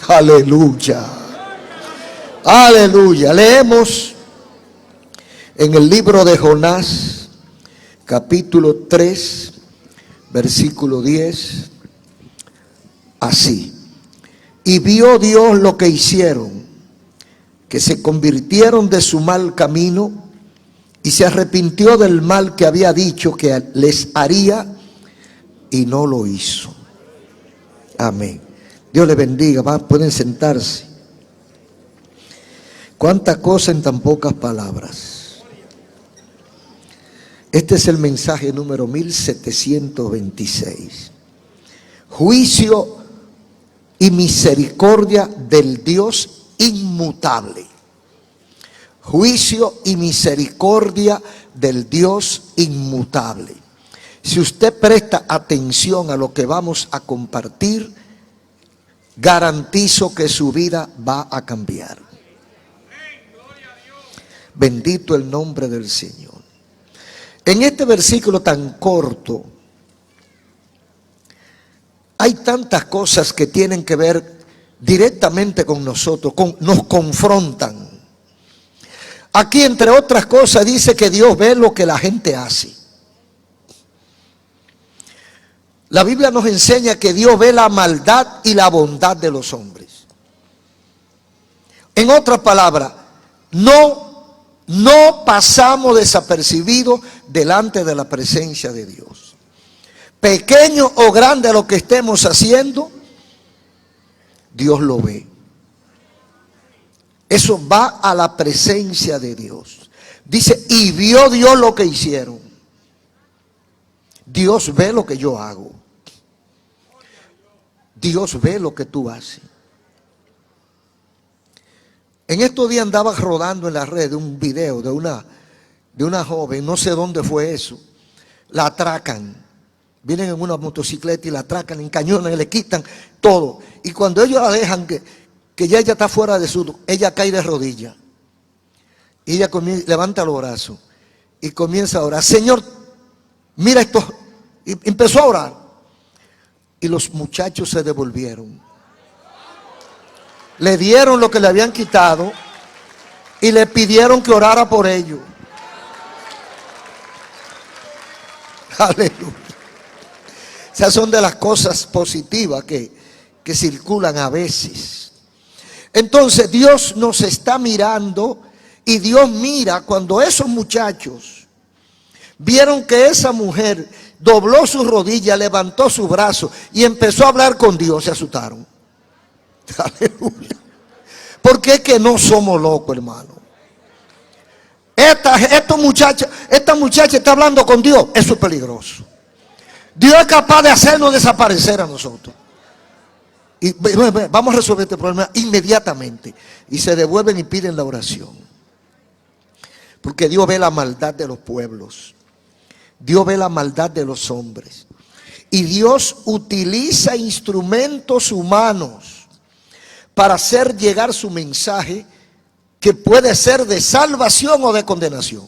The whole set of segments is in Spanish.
Aleluya. Aleluya. Leemos en el libro de Jonás, capítulo 3, versículo 10, así. Y vio Dios lo que hicieron, que se convirtieron de su mal camino y se arrepintió del mal que había dicho que les haría y no lo hizo. Amén. Dios les bendiga. Pueden sentarse. Cuánta cosa en tan pocas palabras. Este es el mensaje número 1726. Juicio y misericordia del Dios inmutable. Juicio y misericordia del Dios inmutable. Si usted presta atención a lo que vamos a compartir, garantizo que su vida va a cambiar. Bendito el nombre del Señor. En este versículo tan corto, hay tantas cosas que tienen que ver directamente con nosotros, nos confrontan. Aquí, entre otras cosas, dice que Dios ve lo que la gente hace. La Biblia nos enseña que Dios ve la maldad y la bondad de los hombres. En otras palabras, no pasamos desapercibidos delante de la presencia de Dios. Pequeño o grande lo que estemos haciendo, Dios lo ve. Eso va a la presencia de Dios. Dice, y vio Dios lo que hicieron. Dios ve lo que yo hago. Dios ve lo que tú haces. En estos días andaba rodando en la red un video de una joven, no sé dónde fue eso. La atracan. Vienen en una motocicleta y la atracan, la encañonan, le quitan todo. Y cuando ellos la dejan, que ya ella está fuera de su, ella cae de rodillas. Y ella levanta los brazos y comienza a orar. Señor, mira esto. Y empezó a orar. Y los muchachos se devolvieron. Le dieron lo que le habían quitado y le pidieron que orara por ellos. Aleluya. Esas son de las cosas positivas que circulan a veces. Entonces Dios nos está mirando y Dios mira cuando esos muchachos vieron que esa mujer dobló sus rodillas, levantó su brazo y empezó a hablar con Dios, se asustaron. Aleluya. Porque es que no somos locos, hermano. Esta muchacha está hablando con Dios. Eso es peligroso. Dios es capaz de hacernos desaparecer a nosotros. Y vamos a resolver este problema inmediatamente. Y se devuelven y piden la oración. Porque Dios ve la maldad de los pueblos. Dios ve la maldad de los hombres. Y Dios utiliza instrumentos humanos para hacer llegar su mensaje, que puede ser de salvación o de condenación.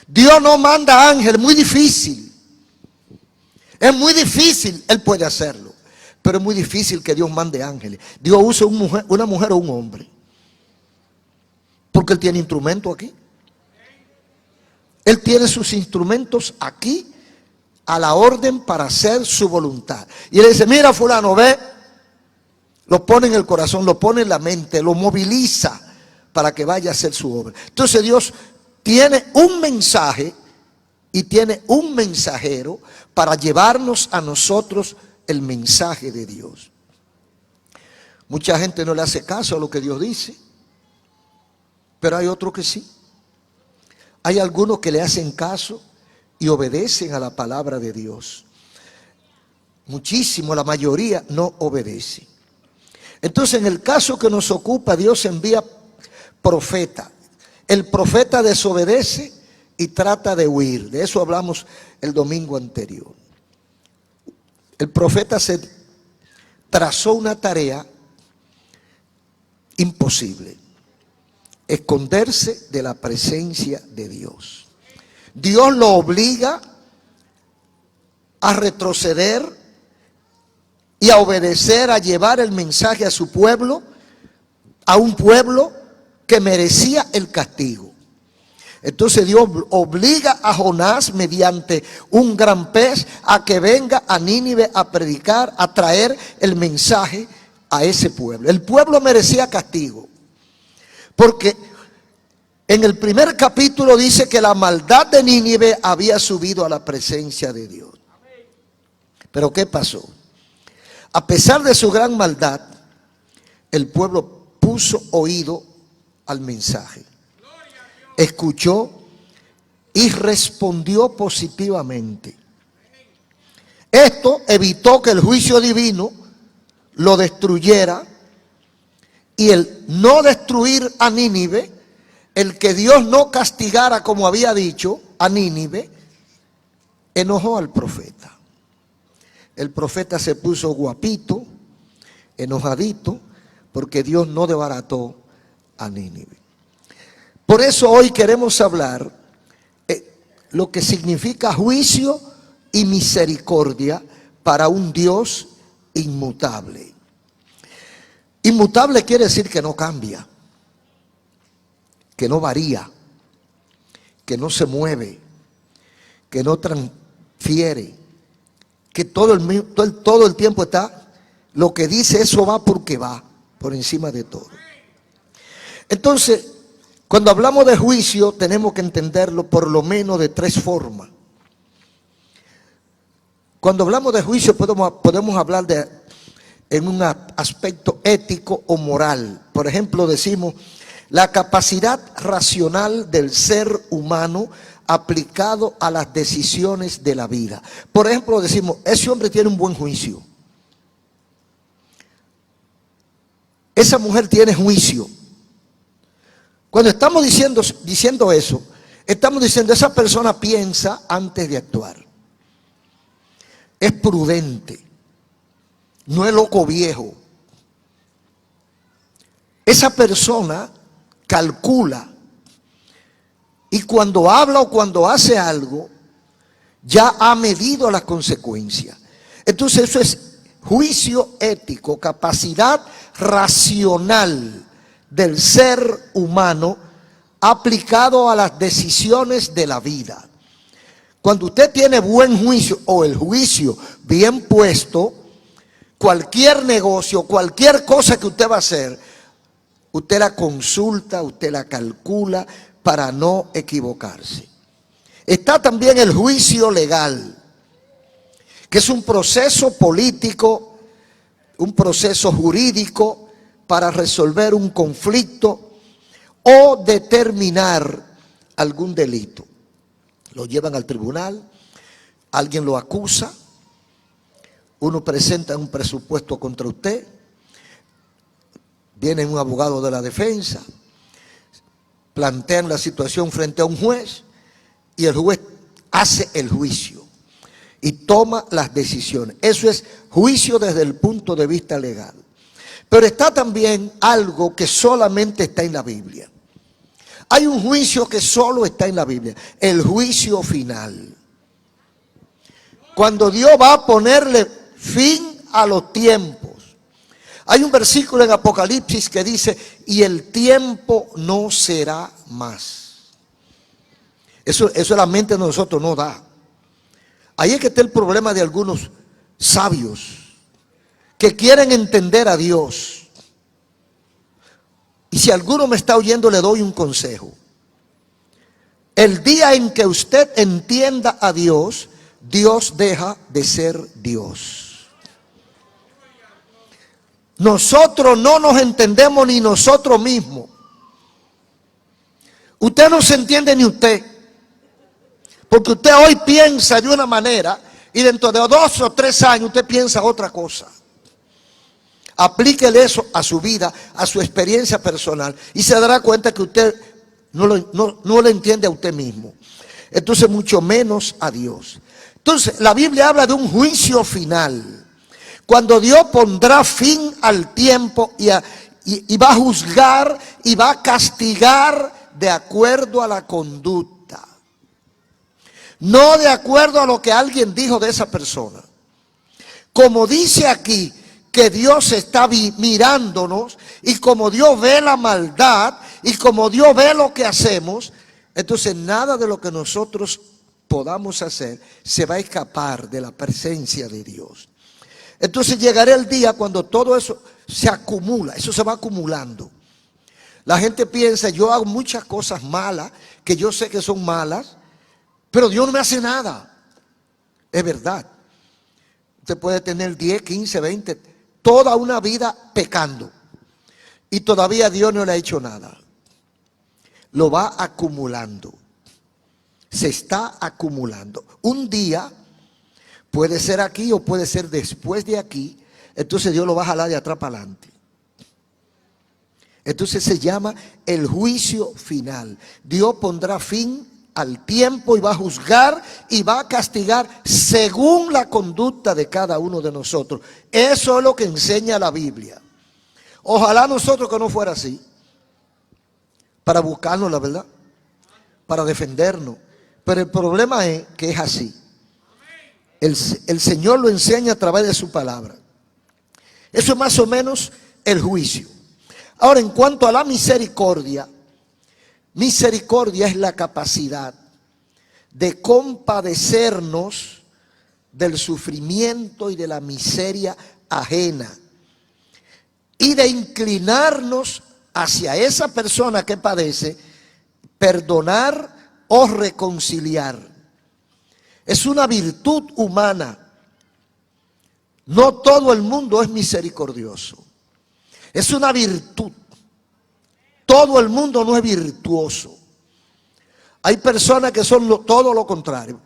Dios no manda ángeles, muy difícil. Es muy difícil, Él puede hacerlo. Pero es muy difícil que Dios mande ángeles. Dios usa una mujer o un hombre. Porque Él tiene instrumento aquí. Él tiene sus instrumentos aquí a la orden para hacer su voluntad. Y Él dice, mira fulano, ve. Lo pone en el corazón, lo pone en la mente, lo moviliza para que vaya a hacer su obra. Entonces Dios tiene un mensaje y tiene un mensajero para llevarnos a nosotros el mensaje de Dios. Mucha gente no le hace caso a lo que Dios dice, pero hay otros que sí. Hay algunos que le hacen caso y obedecen a la palabra de Dios. Muchísimo, la mayoría no obedece. Entonces, en el caso que nos ocupa, Dios envía profeta. El profeta desobedece y trata de huir. De eso hablamos el domingo anterior. El profeta se trazó una tarea imposible: esconderse de la presencia de Dios. Dios lo obliga a retroceder y a obedecer, a llevar el mensaje a su pueblo, a un pueblo que merecía el castigo. Entonces Dios obliga a Jonás mediante un gran pez a que venga a Nínive a predicar, a traer el mensaje a ese pueblo. El pueblo merecía castigo, porque en el primer capítulo dice que la maldad de Nínive había subido a la presencia de Dios. Pero ¿qué pasó? A pesar de su gran maldad, el pueblo puso oído al mensaje, escuchó y respondió positivamente. Esto evitó que el juicio divino lo destruyera, y el no destruir a Nínive, el que Dios no castigara como había dicho a Nínive, enojó al profeta. El profeta se puso guapito, enojadito, porque Dios no desbarató a Nínive. Por eso hoy queremos hablar lo que significa juicio y misericordia para un Dios inmutable. Inmutable quiere decir que no cambia, que no varía, que no se mueve, que no transfiere, que todo el tiempo está, lo que dice eso va porque va, por encima de todo. Entonces, cuando hablamos de juicio tenemos que entenderlo por lo menos de tres formas. Cuando hablamos de juicio podemos hablar en un aspecto ético o moral. Por ejemplo, decimos la capacidad racional del ser humano aplicado a las decisiones de la vida. Por ejemplo, decimos, ese hombre tiene un buen juicio. Esa mujer tiene juicio. Cuando estamos diciendo eso, estamos diciendo, esa persona piensa antes de actuar. Es prudente. No es loco viejo. Esa persona calcula, y cuando habla o cuando hace algo, ya ha medido las consecuencias. Entonces eso es juicio ético, capacidad racional del ser humano aplicado a las decisiones de la vida. Cuando usted tiene buen juicio o el juicio bien puesto, cualquier negocio, cualquier cosa que usted va a hacer, usted la consulta, usted la calcula para no equivocarse. Está también el juicio legal, que es un proceso político, un proceso jurídico para resolver un conflicto o determinar algún delito. Lo llevan al tribunal, alguien lo acusa, uno presenta un presupuesto contra usted, viene un abogado de la defensa, plantean la situación frente a un juez y el juez hace el juicio y toma las decisiones. Eso es juicio desde el punto de vista legal. Pero está también algo que solamente está en la Biblia. Hay un juicio que solo está en la Biblia, el juicio final. Cuando Dios va a ponerle fin a los tiempos. Hay un versículo en Apocalipsis que dice, y el tiempo no será más. Eso la mente de nosotros no da. Ahí es que está el problema de algunos sabios que quieren entender a Dios. Y si alguno me está oyendo, le doy un consejo. El día en que usted entienda a Dios, Dios deja de ser Dios. Nosotros no nos entendemos ni nosotros mismos. Usted no se entiende ni usted. Porque usted hoy piensa de una manera y dentro de 2 o 3 años usted piensa otra cosa. Aplíquele eso a su vida, a su experiencia personal y se dará cuenta que usted no lo entiende a usted mismo. Entonces mucho menos a Dios. Entonces la Biblia habla de un juicio final. Cuando Dios pondrá fin al tiempo y va a juzgar y va a castigar de acuerdo a la conducta. No de acuerdo a lo que alguien dijo de esa persona. como dice aquí, que Dios está mirándonos, y como Dios ve la maldad, y como Dios ve lo que hacemos, entonces nada de lo que nosotros podamos hacer se va a escapar de la presencia de Dios. Entonces llegará el día cuando todo eso se acumula, eso se va acumulando. La gente piensa, yo hago muchas cosas malas, que yo sé que son malas, pero Dios no me hace nada. Es verdad. Usted puede tener 10, 15, 20, toda una vida pecando, y todavía Dios no le ha hecho nada. Lo va acumulando. Se está acumulando. Un día, puede ser aquí o puede ser después de aquí, entonces Dios lo va a jalar de atrás para adelante. Entonces se llama el juicio final. Dios pondrá fin al tiempo y va a juzgar y va a castigar según la conducta de cada uno de nosotros. Eso es lo que enseña la Biblia. Ojalá nosotros que no fuera así, para buscarnos la verdad, para defendernos. Pero el problema es que es así. El Señor lo enseña a través de su palabra. Eso es más o menos el juicio. Ahora, en cuanto a la misericordia, misericordia es la capacidad de compadecernos del sufrimiento y de la miseria ajena, y de inclinarnos hacia esa persona que padece, perdonar o reconciliar. Es una virtud humana. No todo el mundo es misericordioso. Es una virtud. Todo el mundo no es virtuoso. Hay personas que son todo lo contrario.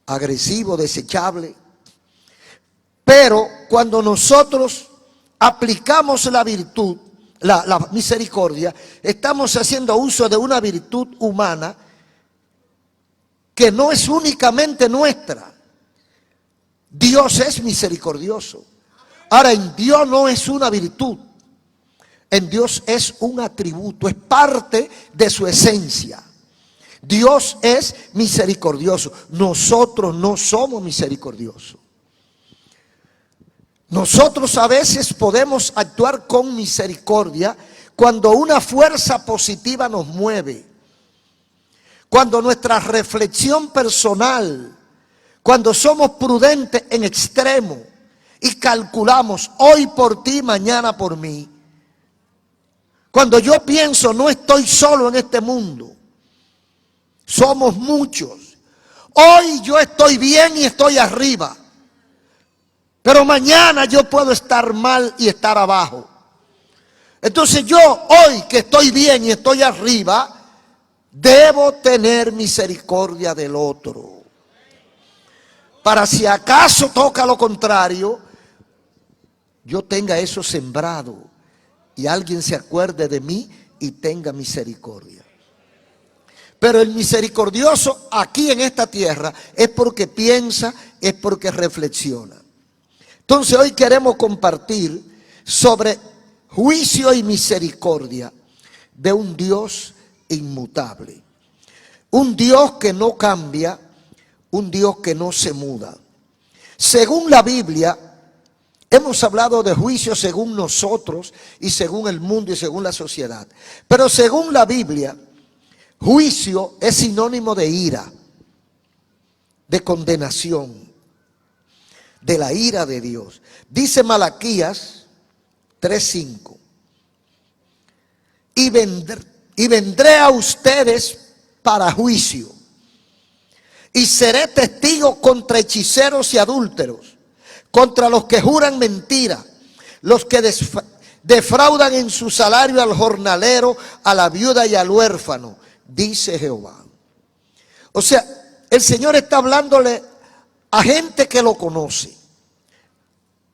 Agresivo, desechable. Pero cuando nosotros aplicamos la virtud, la misericordia, estamos haciendo uso de una virtud humana que no es únicamente nuestra. Dios es misericordioso. Ahora, en Dios no es una virtud. En Dios es un atributo, es parte de su esencia. Dios es misericordioso. Nosotros no somos misericordiosos. Nosotros a veces podemos actuar con misericordia cuando una fuerza positiva nos mueve, cuando nuestra reflexión personal, cuando somos prudentes en extremo y calculamos hoy por ti, mañana por mí. Cuando yo pienso, no estoy solo en este mundo, somos muchos. Hoy yo estoy bien y estoy arriba, pero mañana yo puedo estar mal y estar abajo. Entonces yo hoy que estoy bien y estoy arriba, debo tener misericordia del otro. Para si acaso toca lo contrario, yo tenga eso sembrado y alguien se acuerde de mí y tenga misericordia. Pero el misericordioso aquí en esta tierra es porque piensa, es porque reflexiona. Entonces hoy queremos compartir sobre juicio y misericordia de un Dios inmutable. Un Dios que no cambia, un Dios que no se muda. Según la Biblia, hemos hablado de juicio según nosotros y según el mundo y según la sociedad. Pero según la Biblia, juicio es sinónimo de ira, de condenación, de la ira de Dios. Dice Malaquías 3:5. Y vendré a ustedes para juicio, y seré testigo contra hechiceros y adúlteros, contra los que juran mentira, los que defraudan en su salario al jornalero, a la viuda y al huérfano, dice Jehová. O sea, el Señor está hablándole a gente que lo conoce,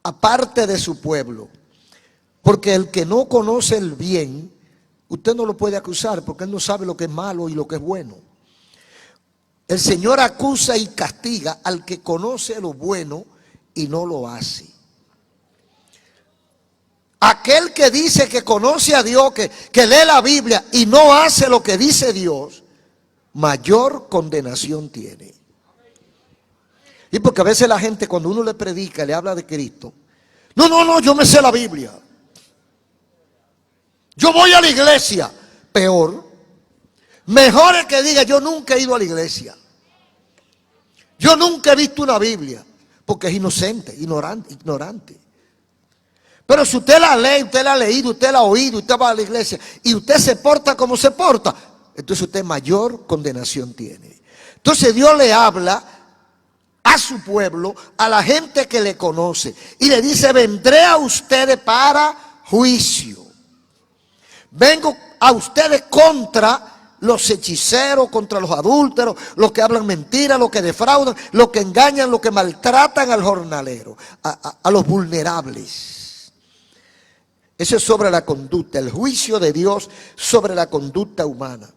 aparte de su pueblo. Porque el que no conoce el bien, usted no lo puede acusar, porque él no sabe lo que es malo y lo que es bueno. El Señor acusa y castiga al que conoce lo bueno y no lo hace. Aquel que dice que conoce a Dios, que lee la Biblia y no hace lo que dice Dios, mayor condenación tiene. Y porque a veces la gente cuando uno le predica, le habla de Cristo, no, yo me sé la Biblia. Yo voy a la iglesia. Peor. Mejor es que diga, yo nunca he ido a la iglesia. Yo nunca he visto una Biblia. Porque es inocente, ignorante. Pero si usted la lee, usted la ha leído, usted la ha oído, usted va a la iglesia y usted se porta como se porta, entonces usted mayor condenación tiene. Entonces Dios le habla a su pueblo, a la gente que le conoce, y le dice, vendré a ustedes para juicio. Vengo a ustedes contra los hechiceros, contra los adúlteros, los que hablan mentiras, los que defraudan, los que engañan, los que maltratan al jornalero, a los vulnerables. Eso es sobre la conducta, el juicio de Dios sobre la conducta humana.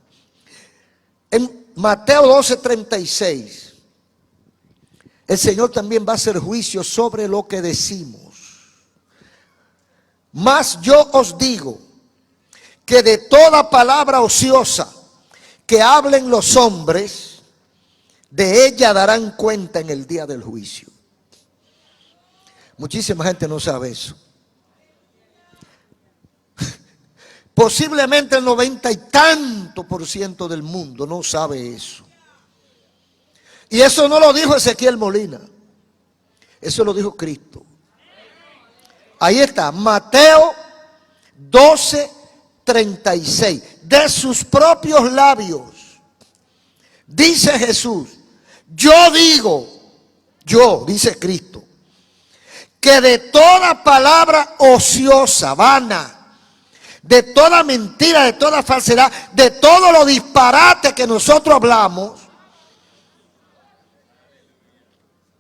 En Mateo 12:36, el Señor también va a hacer juicio sobre lo que decimos. Mas yo os digo que de toda palabra ociosa que hablen los hombres, de ella darán cuenta en el día del juicio. Muchísima gente no sabe eso. Posiblemente el 90 y tanto % del mundo no sabe eso. Y eso no lo dijo Ezequiel Molina. Eso lo dijo Cristo. Ahí está, Mateo 12:36. De sus propios labios dice Jesús, yo digo, dice Cristo, que de toda palabra ociosa, vana, de toda mentira, de toda falsedad, de todo lo disparate que nosotros hablamos,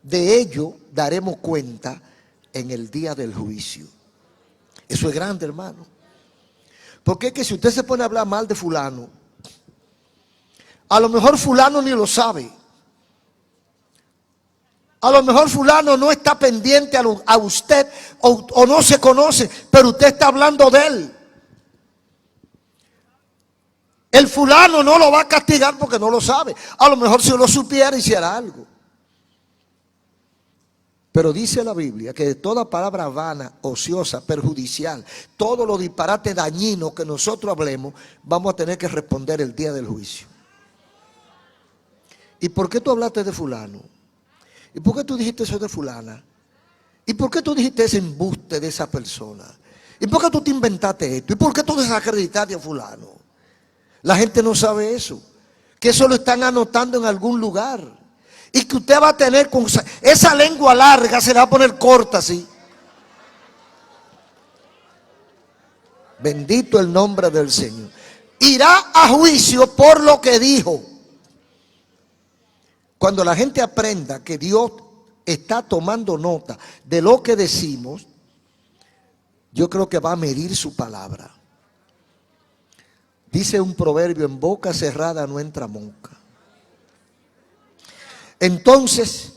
de ello daremos cuenta en el día del juicio. Eso es grande, hermano. Porque es que si usted se pone a hablar mal de fulano, a lo mejor fulano ni lo sabe. A lo mejor fulano no está pendiente a usted o no se conoce, pero usted está hablando de él. El fulano no lo va a castigar porque no lo sabe. A lo mejor si lo supiera hiciera algo. Pero dice la Biblia que de toda palabra vana, ociosa, perjudicial, todo lo disparate dañino que nosotros hablemos, vamos a tener que responder el día del juicio. ¿Y por qué tú hablaste de fulano? ¿Y por qué tú dijiste eso de fulana? ¿Y por qué tú dijiste ese embuste de esa persona? ¿Y por qué tú te inventaste esto? ¿Y por qué tú desacreditaste a fulano? La gente no sabe eso, que eso lo están anotando en algún lugar. Y que usted va a tener, con esa lengua larga se le va a poner corta así. Bendito el nombre del Señor. Irá a juicio por lo que dijo. Cuando la gente aprenda que Dios está tomando nota de lo que decimos, yo creo que va a medir su palabra. Dice un proverbio, en boca cerrada no entra mosca. Entonces,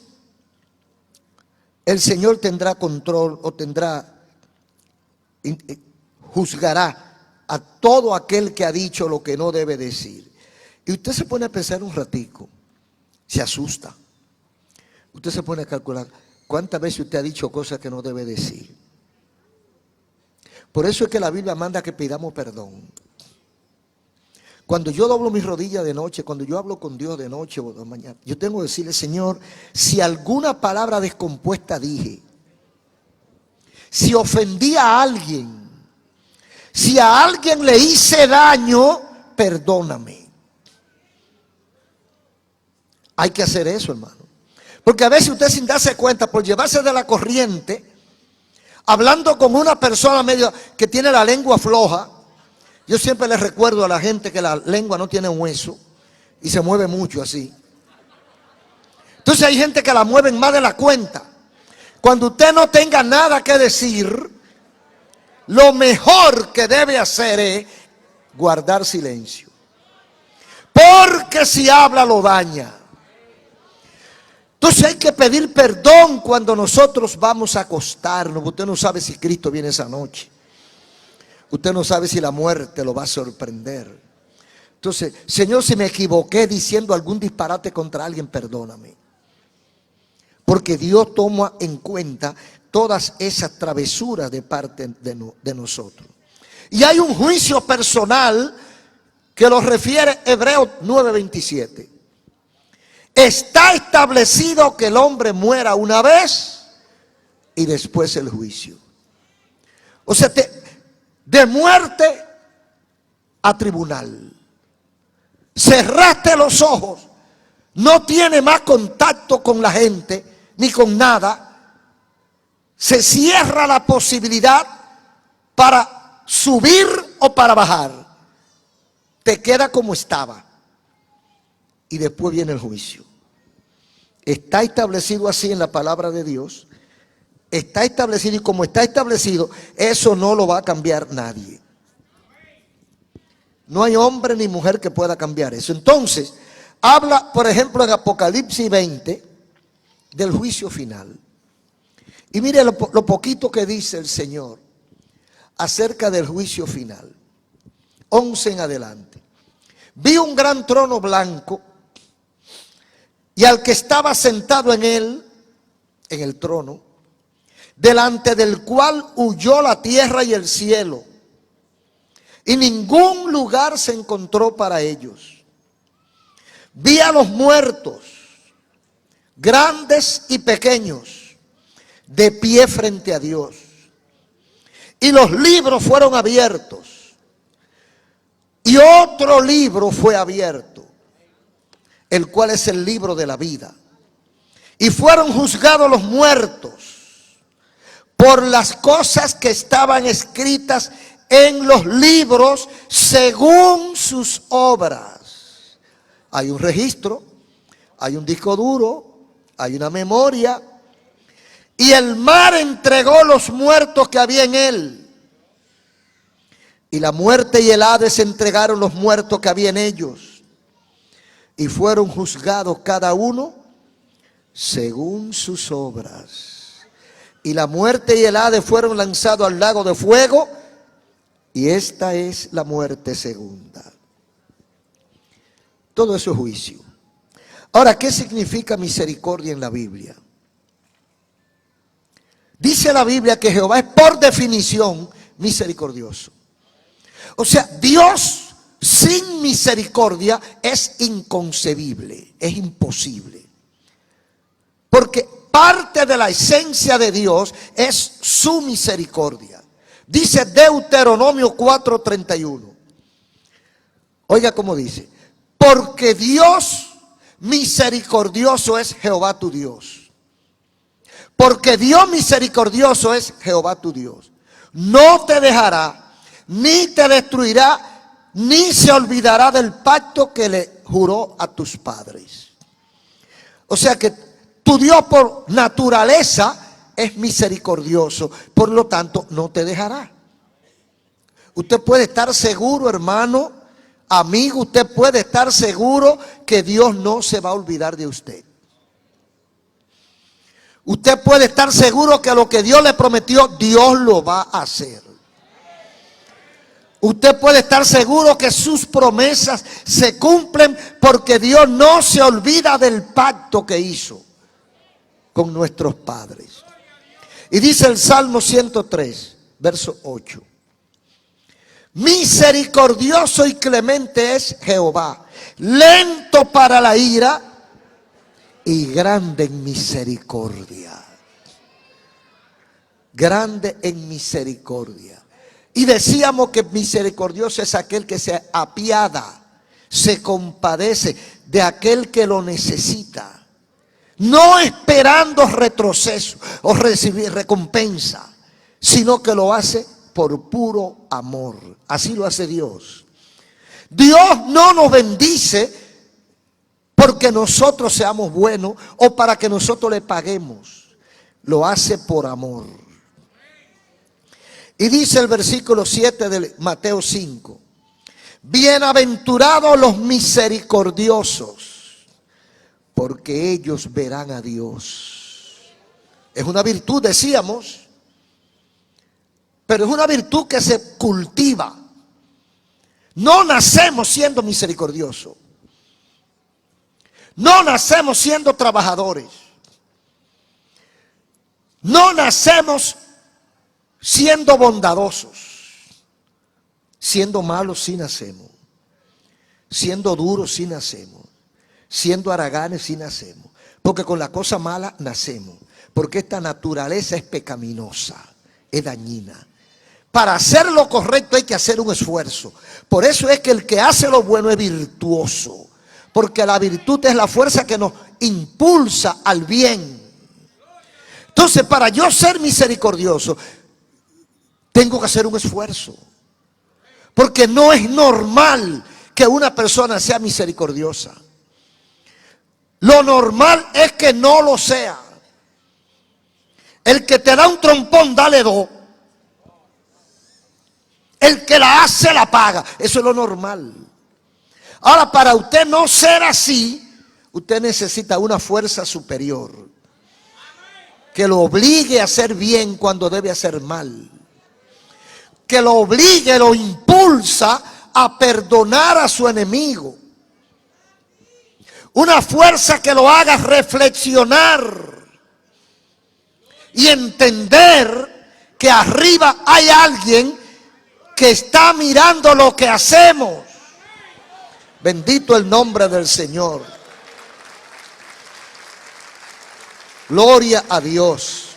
el Señor tendrá control o juzgará a todo aquel que ha dicho lo que no debe decir. Y usted se pone a pensar un ratico, se asusta. Usted se pone a calcular cuántas veces usted ha dicho cosas que no debe decir. Por eso es que la Biblia manda que pidamos perdón. Cuando yo doblo mis rodillas de noche, cuando yo hablo con Dios de noche o de mañana, yo tengo que decirle, Señor, si alguna palabra descompuesta dije, si ofendí a alguien, si a alguien le hice daño, perdóname. Hay que hacer eso, hermano. Porque a veces usted sin darse cuenta, por llevarse de la corriente, hablando con una persona medio que tiene la lengua floja. Yo siempre les recuerdo a la gente que la lengua no tiene hueso y se mueve mucho así. Entonces hay gente que la mueven más de la cuenta. Cuando usted no tenga nada que decir, lo mejor que debe hacer es guardar silencio. Porque si habla lo daña. Entonces hay que pedir perdón cuando nosotros vamos a acostarnos. Usted no sabe si Cristo viene esa noche. Usted no sabe si la muerte lo va a sorprender. Entonces, Señor, si me equivoqué diciendo algún disparate contra alguien, perdóname. porque Dios toma en cuenta todas esas travesuras de parte de nosotros. Y hay un juicio personal que lo refiere Hebreos 9:27. Está establecido que el hombre muera una vez y después el juicio. O sea, de muerte a tribunal. Cerraste los ojos, no tiene más contacto con la gente ni con nada. Se cierra la posibilidad para subir o para bajar. Te queda como estaba. Y después viene el juicio. Está establecido así en la palabra de Dios. Está establecido, y como está establecido, eso no lo va a cambiar nadie. No hay hombre ni mujer que pueda cambiar eso. Entonces, habla, por ejemplo, en Apocalipsis 20, del juicio final. Y mire lo poquito que dice el Señor acerca del juicio final. 11 en adelante. Vi un gran trono blanco y al que estaba sentado en él, en el trono, delante del cual huyó la tierra y el cielo, y ningún lugar se encontró para ellos. Vi a los muertos, grandes y pequeños, de pie frente a Dios. Y los libros fueron abiertos. Y otro libro fue abierto, el cual es el libro de la vida. Y fueron juzgados los muertos por las cosas que estaban escritas en los libros según sus obras. Hay un registro, hay un disco duro, hay una memoria. Y el mar entregó los muertos que había en él. Y la muerte y el Hades entregaron los muertos que había en ellos. Y fueron juzgados cada uno según sus obras. Y la muerte y el Hades fueron lanzados al lago de fuego. Y esta es la muerte segunda. Todo eso es juicio. Ahora, ¿qué significa misericordia en la Biblia? Dice la Biblia que Jehová es por definición misericordioso. O sea, Dios sin misericordia es inconcebible, es imposible. Porque parte de la esencia de Dios es su misericordia. Dice Deuteronomio 4:31. Oiga cómo dice. Porque Dios misericordioso es Jehová tu Dios. Porque Dios misericordioso es Jehová tu Dios. No te dejará, ni te destruirá, ni se olvidará del pacto que le juró a tus padres. O sea que tu Dios por naturaleza es misericordioso, por lo tanto no te dejará. Usted puede estar seguro, hermano, amigo, usted puede estar seguro que Dios no se va a olvidar de usted. Usted puede estar seguro que lo que Dios le prometió, Dios lo va a hacer. Usted puede estar seguro que sus promesas se cumplen porque Dios no se olvida del pacto que hizo con nuestros padres. Y dice el Salmo 103, verso 8. Misericordioso y clemente es Jehová, lento para la ira y grande en misericordia. Grande en misericordia. Y decíamos que misericordioso es aquel que se apiada, se compadece de aquel que lo necesita. No esperando retroceso o recibir recompensa, sino que lo hace por puro amor. Así lo hace Dios. Dios no nos bendice porque nosotros seamos buenos o para que nosotros le paguemos. Lo hace por amor. Y dice el versículo 7 de Mateo 5. Bienaventurados los misericordiosos, porque ellos verán a Dios. Es una virtud, decíamos, pero es una virtud que se cultiva. No nacemos siendo misericordiosos. No nacemos siendo trabajadores. No nacemos siendo bondadosos. Siendo malos sí nacemos. Siendo duros sí nacemos. Siendo haraganes sí nacemos. Porque con la cosa mala nacemos. Porque esta naturaleza es pecaminosa, es dañina. Para hacer lo correcto hay que hacer un esfuerzo. Por eso es que el que hace lo bueno es virtuoso. Porque la virtud es la fuerza que nos impulsa al bien. Entonces, para yo ser misericordioso, tengo que hacer un esfuerzo. Porque no es normal que una persona sea misericordiosa. Lo normal es que no lo sea. El que te da un trompón, dale dos. El que la hace, la paga. Eso es lo normal. Ahora, para usted no ser así, usted necesita una fuerza superior que lo obligue a hacer bien cuando debe hacer mal. Que lo obligue, lo impulsa a perdonar a su enemigo. Una fuerza que lo haga reflexionar y entender que arriba hay alguien que está mirando lo que hacemos. Bendito el nombre del Señor. Gloria a Dios.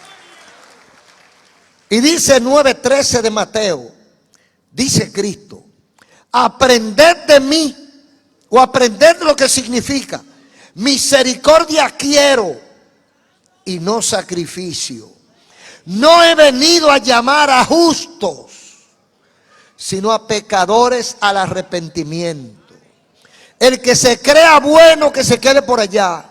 Y dice 9:13 de Mateo, dice Cristo, aprended de mí, o aprended lo que significa, misericordia quiero y no sacrificio. No he venido a llamar a justos, sino a pecadores al arrepentimiento. El que se crea bueno, que se quede por allá.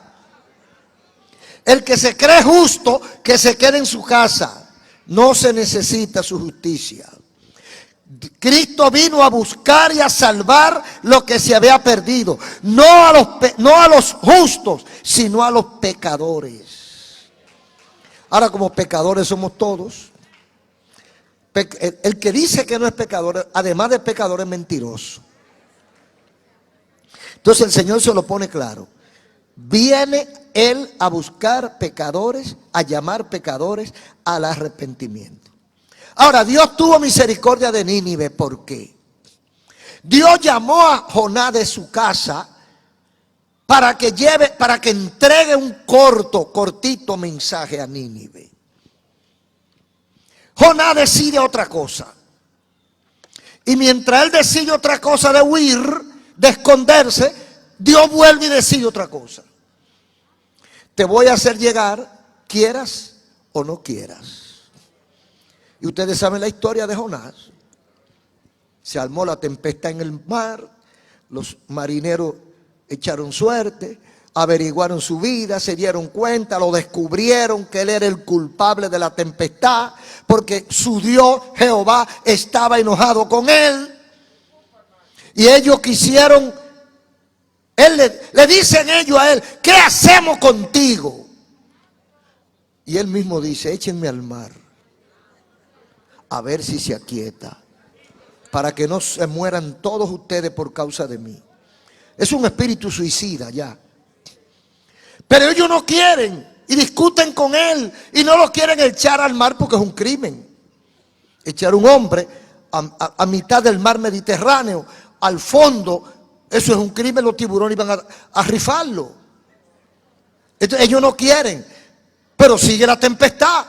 El que se cree justo, que se quede en su casa. No se necesita su justicia. Cristo vino a buscar y a salvar lo que se había perdido. No a los justos, sino a los pecadores. Ahora, como pecadores somos todos. El que dice que no es pecador, además de pecador, es mentiroso. Entonces el Señor se lo pone claro. Viene Él a buscar pecadores, a llamar pecadores al arrepentimiento. Ahora, Dios tuvo misericordia de Nínive. ¿Por qué? Dios llamó a Jonás de su casa para que entregue un cortito mensaje a Nínive. Jonás decide otra cosa. Y mientras él decide otra cosa de huir, de esconderse, Dios vuelve y decide otra cosa. Te voy a hacer llegar, quieras o no quieras. Y ustedes saben la historia de Jonás. Se armó la tempestad en el mar, los marineros echaron suerte, averiguaron su vida, se dieron cuenta, lo descubrieron que él era el culpable de la tempestad, porque su Dios Jehová estaba enojado con él. Y ellos quisieron, le dicen ellos a él, ¿qué hacemos contigo? Y él mismo dice, échenme al mar, a ver si se aquieta, para que no se mueran todos ustedes por causa de mí. Es un espíritu suicida ya. Pero ellos no quieren y discuten con él y no lo quieren echar al mar porque es un crimen. Echar un hombre a mitad del mar Mediterráneo, al fondo, eso es un crimen, los tiburones iban a rifarlo. Entonces, ellos no quieren, pero sigue la tempestad.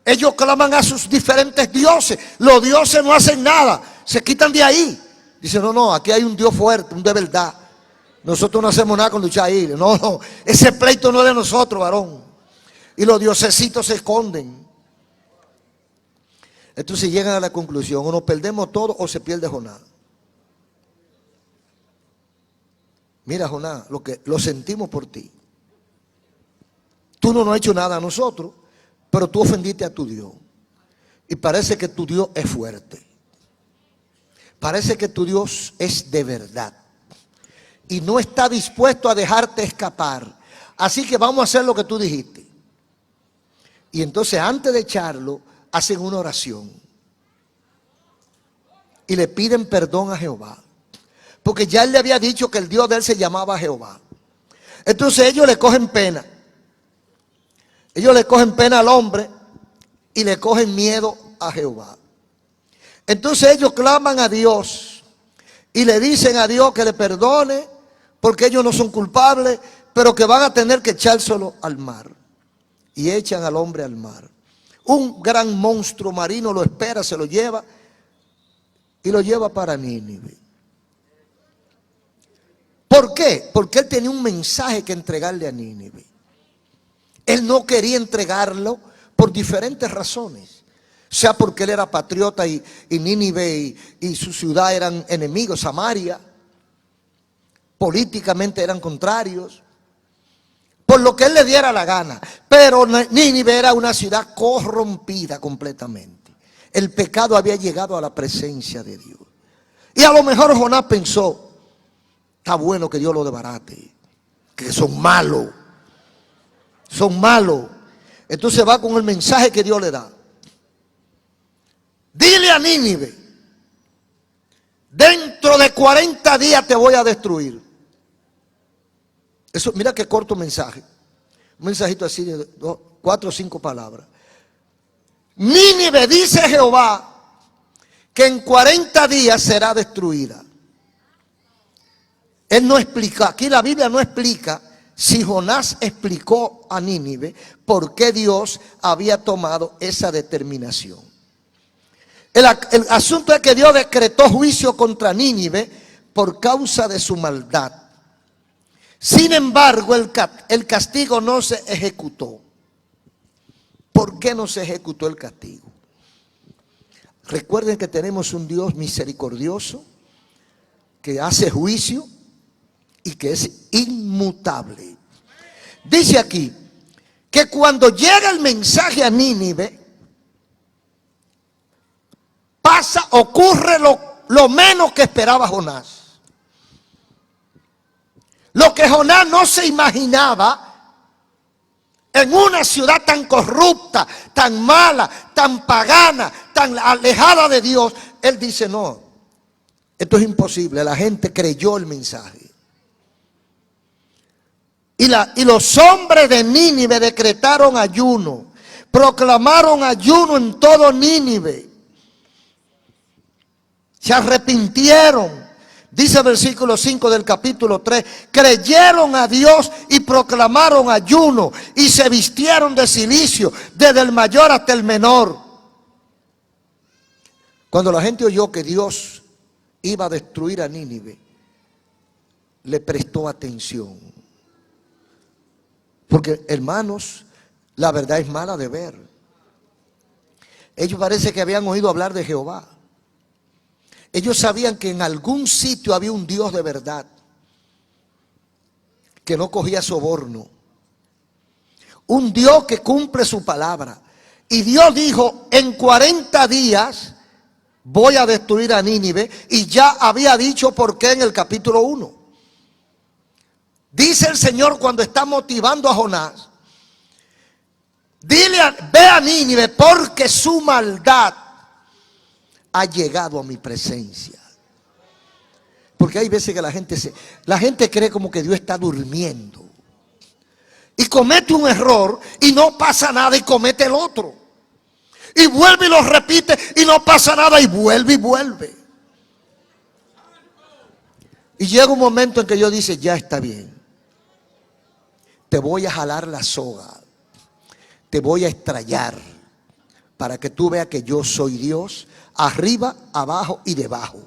Ellos claman a sus diferentes dioses. Los dioses no hacen nada, se quitan de ahí. Dicen, no, aquí hay un Dios fuerte, un de verdad. Nosotros no hacemos nada con luchar ahí. No, ese pleito no es de nosotros, varón. Y los diosesitos se esconden. Entonces llegan a la conclusión, o nos perdemos todo o se pierde Jonás. Mira, Jonás, lo sentimos por ti. Tú no nos has hecho nada a nosotros, pero tú ofendiste a tu Dios. Y parece que tu Dios es fuerte. Parece que tu Dios es de verdad. Y no está dispuesto a dejarte escapar. Así que vamos a hacer lo que tú dijiste. Y entonces antes de echarlo, hacen una oración. Y le piden perdón a Jehová. Porque ya él le había dicho que el Dios de él se llamaba Jehová. Entonces ellos le cogen pena. Ellos le cogen pena al hombre y le cogen miedo a Jehová. Entonces ellos claman a Dios y le dicen a Dios que le perdone porque ellos no son culpables, pero que van a tener que echárselo al mar. Y echan al hombre al mar. Un gran monstruo marino lo espera, se lo lleva y lo lleva para Nínive. ¿Por qué? Porque él tenía un mensaje que entregarle a Nínive. Él no quería entregarlo por diferentes razones. Sea porque él era patriota y Nínive y su ciudad eran enemigos, Samaria. Políticamente eran contrarios. Por lo que él le diera la gana. Pero Nínive era una ciudad corrompida completamente. El pecado había llegado a la presencia de Dios. Y a lo mejor Jonás pensó, está bueno que Dios lo desbarate, que son malos. Son malos. Entonces va con el mensaje que Dios le da. Dile a Nínive, dentro de 40 días te voy a destruir. Eso, mira qué corto mensaje. Un mensajito así de 4 o 5 palabras. Nínive, dice Jehová, que en 40 días será destruida. Él no explica, aquí la Biblia no explica si Jonás explicó a Nínive por qué Dios había tomado esa determinación. El asunto es que Dios decretó juicio contra Nínive por causa de su maldad. Sin embargo, el castigo no se ejecutó. ¿Por qué no se ejecutó el castigo? Recuerden que tenemos un Dios misericordioso que hace juicio y que es inmutable. Dice aquí que cuando llega el mensaje a Nínive, ocurre lo menos que esperaba Jonás. Lo que Jonás no se imaginaba en una ciudad tan corrupta, tan mala, tan pagana, tan alejada de Dios. Él dice, no, esto es imposible. La gente creyó el mensaje. Y los hombres de Nínive decretaron ayuno, proclamaron ayuno en todo Nínive. Se arrepintieron. Dice el versículo 5 del capítulo 3, creyeron a Dios y proclamaron ayuno y se vistieron de cilicio, desde el mayor hasta el menor. Cuando la gente oyó que Dios iba a destruir a Nínive, le prestó atención. Porque, hermanos, la verdad es mala de ver. Ellos parece que habían oído hablar de Jehová. Ellos sabían que en algún sitio había un Dios de verdad, que no cogía soborno. Un Dios que cumple su palabra. Y Dios dijo, en 40 días voy a destruir a Nínive. Y ya había dicho por qué en el capítulo 1. Dice el Señor cuando está motivando a Jonás, ve a Nínive porque su maldad ha llegado a mi presencia. Porque hay veces que la gente cree como que Dios está durmiendo. Y comete un error y no pasa nada y comete el otro. Y vuelve y lo repite y no pasa nada y vuelve y vuelve. Y llega un momento en que Dios dice, ya está bien. Te voy a jalar la soga. Te voy a estrellar. Para que tú veas que yo soy Dios. Arriba, abajo y debajo.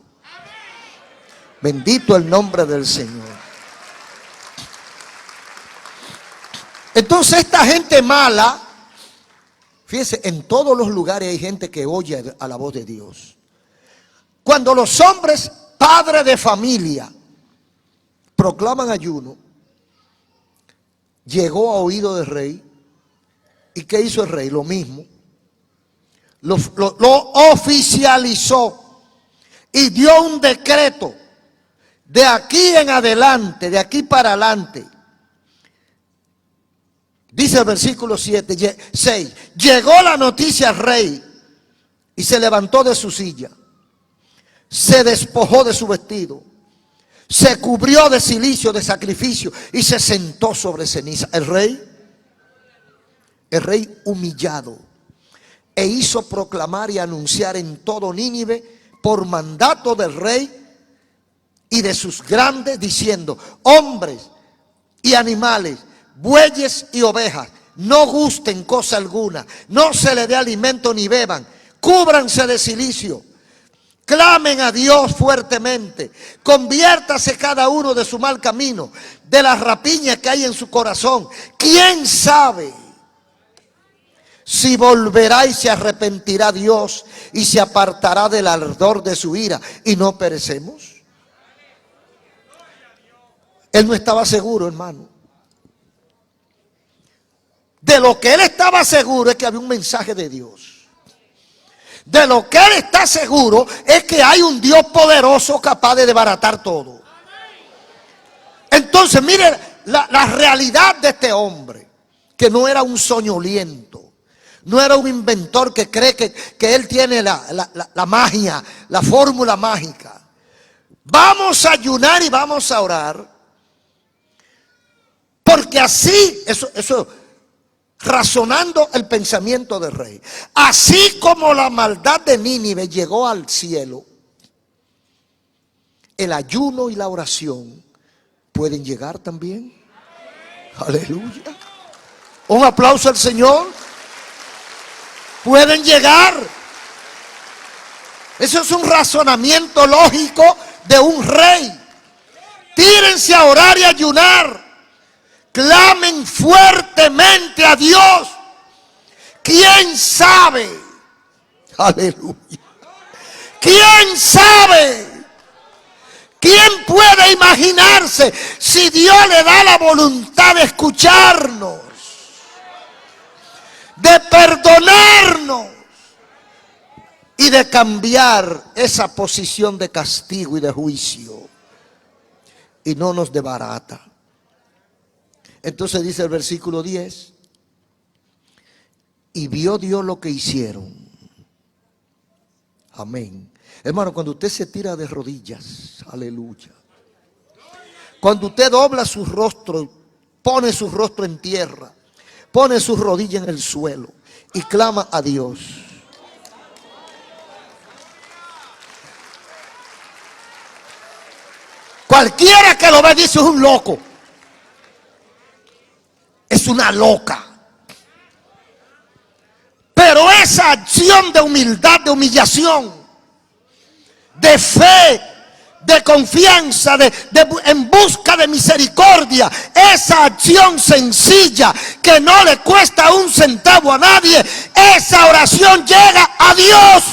Bendito el nombre del Señor. Entonces esta gente mala, fíjese, en todos los lugares hay gente que oye a la voz de Dios. Cuando los hombres, padres de familia, proclaman ayuno, llegó a oído del rey. ¿Y qué hizo el rey? Lo mismo. Lo oficializó y dio un decreto de aquí en adelante, de aquí para adelante. Dice el versículo 6, llegó la noticia al rey y se levantó de su silla, se despojó de su vestido, se cubrió de cilicio, de sacrificio y se sentó sobre ceniza. El rey humillado. e hizo proclamar y anunciar en todo Nínive por mandato del rey y de sus grandes, diciendo: hombres y animales, bueyes y ovejas, no gusten cosa alguna, no se le dé alimento ni beban, cúbranse de cilicio, clamen a Dios fuertemente, conviértase cada uno de su mal camino, de las rapiñas que hay en su corazón. ¿Quién sabe si volverá y se arrepentirá Dios y se apartará del ardor de su ira y no perecemos? Él no estaba seguro, hermano. De lo que él estaba seguro es que había un mensaje de Dios. De lo que él está seguro es que hay un Dios poderoso capaz de desbaratar todo. Entonces, mire la realidad de este hombre, que no era un soñoliento, no era un inventor que cree que él tiene la magia, la fórmula mágica. Vamos a ayunar y vamos a orar, porque así, eso razonando el pensamiento del rey, así como la maldad de Nínive llegó al cielo, el ayuno y la oración pueden llegar también. Aleluya. Un aplauso al Señor. Pueden llegar. Eso es un razonamiento lógico de un rey. Tírense a orar y ayunar. Clamen fuertemente a Dios. ¿Quién sabe? Aleluya. ¿Quién sabe? ¿Quién puede imaginarse si Dios le da la voluntad de escucharnos, de perdonarnos y de cambiar esa posición de castigo y de juicio, y no nos desbarata? Entonces dice el versículo 10: y vio Dios lo que hicieron. Amén. Hermano, cuando usted se tira de rodillas, aleluya, cuando usted dobla su rostro, pone su rostro en tierra, pone su rodilla en el suelo y clama a Dios, cualquiera que lo ve dice: es un loco, es una loca. Pero esa acción de humildad, de humillación, de fe, de confianza, en busca de misericordia, esa acción sencilla que no le cuesta un centavo a nadie, esa oración llega a Dios.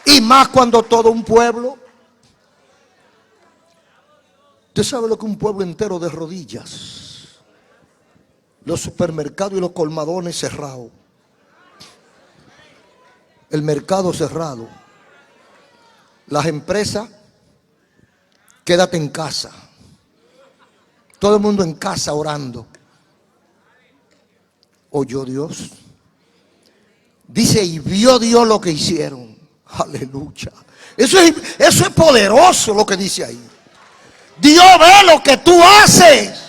Y más cuando todo un pueblo, usted sabe lo que un pueblo entero de rodillas, los supermercados y los colmadones cerrados, el mercado cerrado, las empresas, quédate en casa, todo el mundo en casa orando. Oyó Dios, dice, y vio Dios lo que hicieron. Aleluya. Eso es poderoso lo que dice ahí. Dios ve lo que tú haces.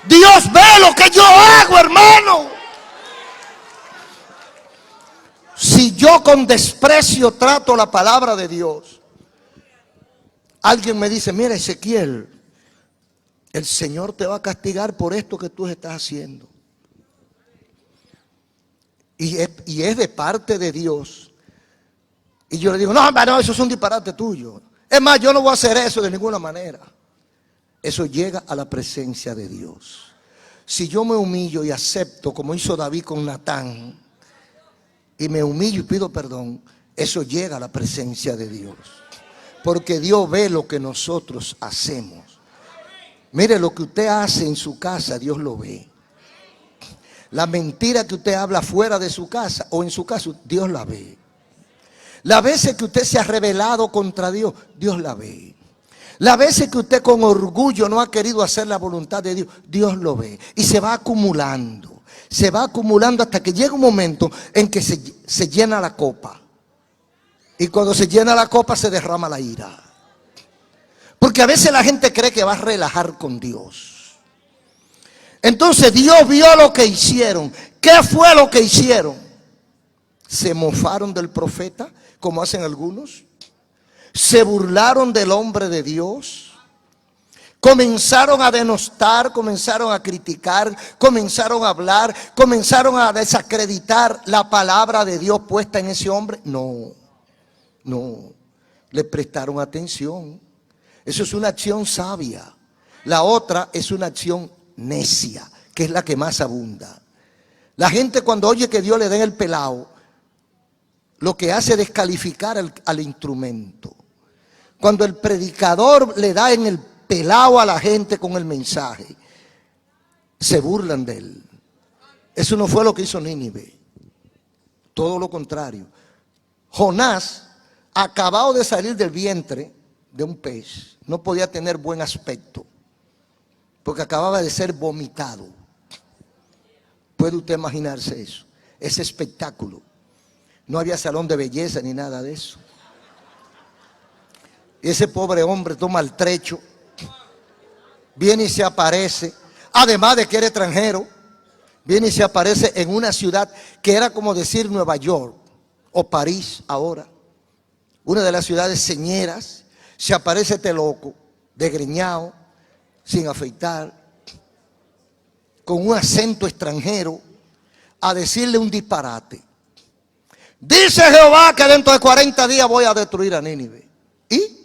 Dios ve lo que yo hago, hermano. Si yo con desprecio trato la palabra de Dios, alguien me dice: mira, Ezequiel, el Señor te va a castigar por esto que tú estás haciendo. Y es de parte de Dios. Y yo le digo: no, no, eso es un disparate tuyo. Es más, yo no voy a hacer eso de ninguna manera. Eso llega a la presencia de Dios. Si yo me humillo y acepto, como hizo David con Natán, y me humillo y pido perdón, eso llega a la presencia de Dios. Porque Dios ve lo que nosotros hacemos. Mire, lo que usted hace en su casa, Dios lo ve. La mentira que usted habla fuera de su casa o en su casa, Dios la ve. Las veces que usted se ha rebelado contra Dios, Dios la ve. Las veces que usted con orgullo no ha querido hacer la voluntad de Dios, Dios lo ve. Y se va acumulando hasta que llega un momento en que se llena la copa. Y cuando se llena la copa se derrama la ira. Porque a veces la gente cree que va a relajar con Dios. Entonces Dios vio lo que hicieron. ¿Qué fue lo que hicieron? Se mofaron del profeta, como hacen algunos. Se burlaron del hombre de Dios. Comenzaron a denostar, comenzaron a criticar, comenzaron a hablar, comenzaron a desacreditar la palabra de Dios puesta en ese hombre. No, le prestaron atención. Eso es una acción sabia. La otra es una acción necia, que es la que más abunda. La gente cuando oye que Dios le dé el pelao, lo que hace es descalificar al instrumento. Cuando el predicador le da en el pelao a la gente con el mensaje, se burlan de él. Eso no fue lo que hizo Nínive. Todo lo contrario. Jonás, acabado de salir del vientre de un pez, no podía tener buen aspecto, porque acababa de ser vomitado. ¿Puede usted imaginarse eso? Ese espectáculo. No había salón de belleza ni nada de eso. Y ese pobre hombre toma el trecho, viene y se aparece, además de que era extranjero, viene y se aparece en una ciudad que era como decir Nueva York o París ahora, una de las ciudades señeras. Se aparece este loco, desgreñado, sin afeitar, con un acento extranjero, a decirle un disparate. Dice Jehová que dentro de 40 días voy a destruir a Nínive. ¿Y?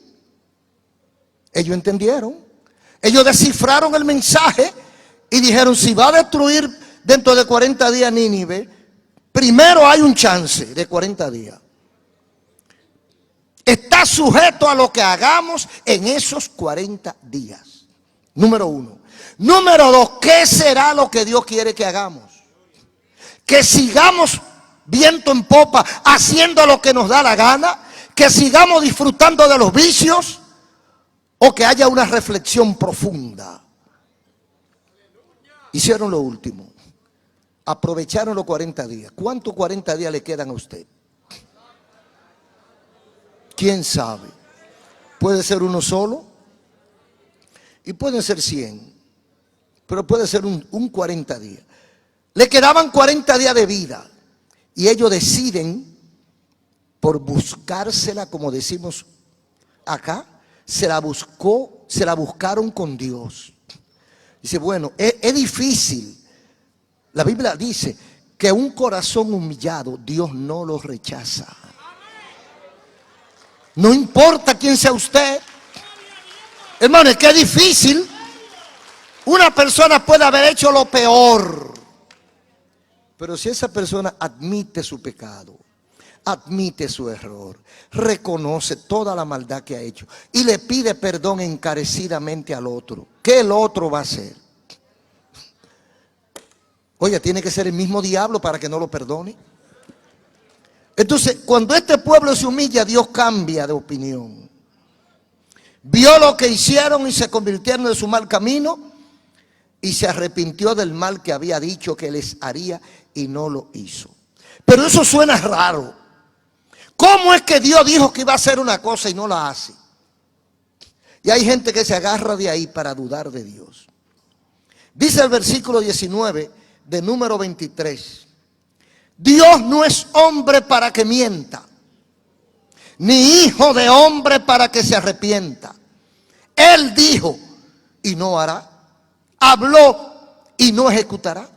Ellos entendieron. Ellos descifraron el mensaje y dijeron, si va a destruir dentro de 40 días Nínive, primero hay un chance de 40 días. Está sujeto a lo que hagamos en esos 40 días. Número uno. Número dos, ¿qué será lo que Dios quiere que hagamos? Que sigamos viento en popa, haciendo lo que nos da la gana, que sigamos disfrutando de los vicios, o que haya una reflexión profunda. Hicieron lo último. Aprovecharon los 40 días. ¿Cuántos 40 días le quedan a usted? ¿Quién sabe? Puede ser uno solo y pueden ser 100, pero puede ser un 40 días. Le quedaban 40 días de vida y ellos deciden, por buscársela, como decimos acá, se la buscaron con Dios. Dice, bueno, es difícil. La Biblia dice que un corazón humillado Dios no lo rechaza. No importa quién sea usted, hermano, es que es difícil. Una persona puede haber hecho lo peor, pero si esa persona admite su pecado, admite su error, reconoce toda la maldad que ha hecho y le pide perdón encarecidamente al otro, ¿qué el otro va a hacer? Oye, tiene que ser el mismo diablo para que no lo perdone. Entonces, cuando este pueblo se humilla, Dios cambia de opinión. Vio lo que hicieron y se convirtieron de su mal camino y se arrepintió del mal que había dicho que les haría y no lo hizo. Pero eso suena raro. ¿Cómo es que Dios dijo que iba a hacer una cosa y no la hace? Y hay gente que se agarra de ahí para dudar de Dios. Dice el versículo 19 de número 23. Dios no es hombre para que mienta, ni hijo de hombre para que se arrepienta. Él dijo y no hará, habló y no ejecutará.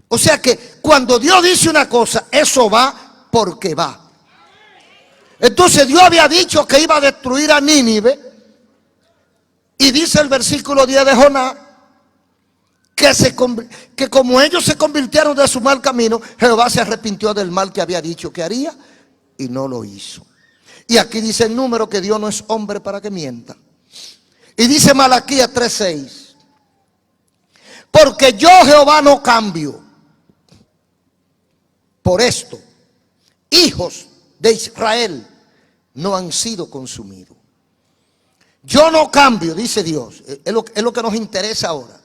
O sea que cuando Dios dice una cosa, eso va porque va. Entonces Dios había dicho que iba a destruir a Nínive, y dice el versículo 10 de Jonás que como ellos se convirtieron de su mal camino, Jehová se arrepintió del mal que había dicho que haría y no lo hizo. Y aquí dice el número que Dios no es hombre para que mienta. Y dice Malaquías 3:6, porque yo Jehová no cambio. Por esto, hijos de Israel no han sido consumidos. Yo no cambio, dice Dios. Es lo que nos interesa ahora.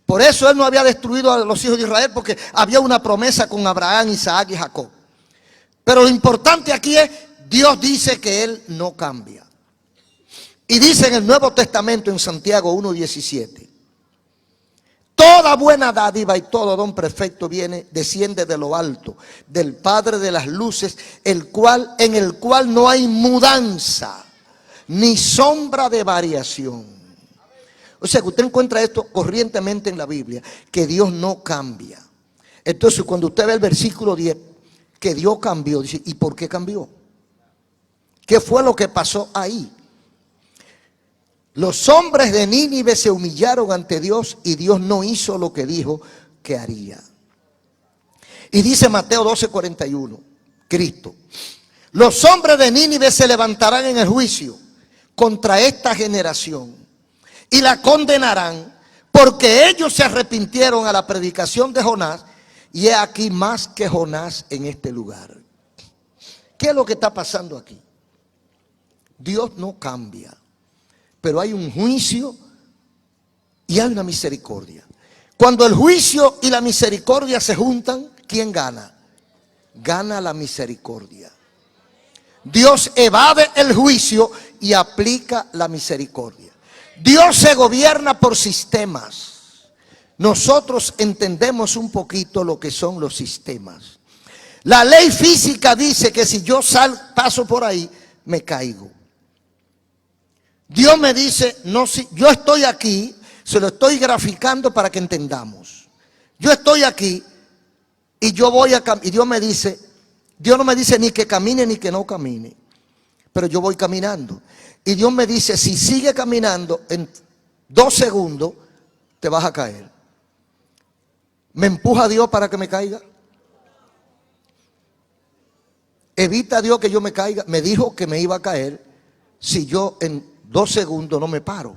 Por eso Él no había destruido a los hijos de Israel, porque había una promesa con Abraham, Isaac y Jacob. Pero lo importante aquí es, Dios dice que Él no cambia. Y dice en el Nuevo Testamento, en Santiago 1:17, Toda buena dádiva y todo don perfecto desciende de lo alto, del Padre de las luces, en el cual no hay mudanza, ni sombra de variación. O sea que usted encuentra esto corrientemente en la Biblia, que Dios no cambia. Entonces cuando usted ve el versículo 10, que Dios cambió, dice, ¿y por qué cambió? ¿Qué fue lo que pasó ahí? Los hombres de Nínive se humillaron ante Dios y Dios no hizo lo que dijo que haría. Y dice Mateo 12:41, Cristo: los hombres de Nínive se levantarán en el juicio contra esta generación y la condenarán, porque ellos se arrepintieron a la predicación de Jonás, y he aquí más que Jonás en este lugar. ¿Qué es lo que está pasando aquí? Dios no cambia, pero hay un juicio y hay una misericordia. Cuando el juicio y la misericordia se juntan, ¿quién gana? Gana la misericordia. Dios evade el juicio y aplica la misericordia. Dios se gobierna por sistemas. Nosotros entendemos un poquito lo que son los sistemas. La ley física dice que si yo paso por ahí, me caigo. Dios me dice, no, si yo estoy aquí, se lo estoy graficando para que entendamos. Yo estoy aquí y yo voy a caminar. Y Dios no me dice ni que camine ni que no camine, pero yo voy caminando. Y Dios me dice, si sigue caminando, en 2 segundos te vas a caer. ¿Me empuja Dios para que me caiga? ¿Evita Dios que yo me caiga? Me dijo que me iba a caer si yo en 2 segundos no me paro,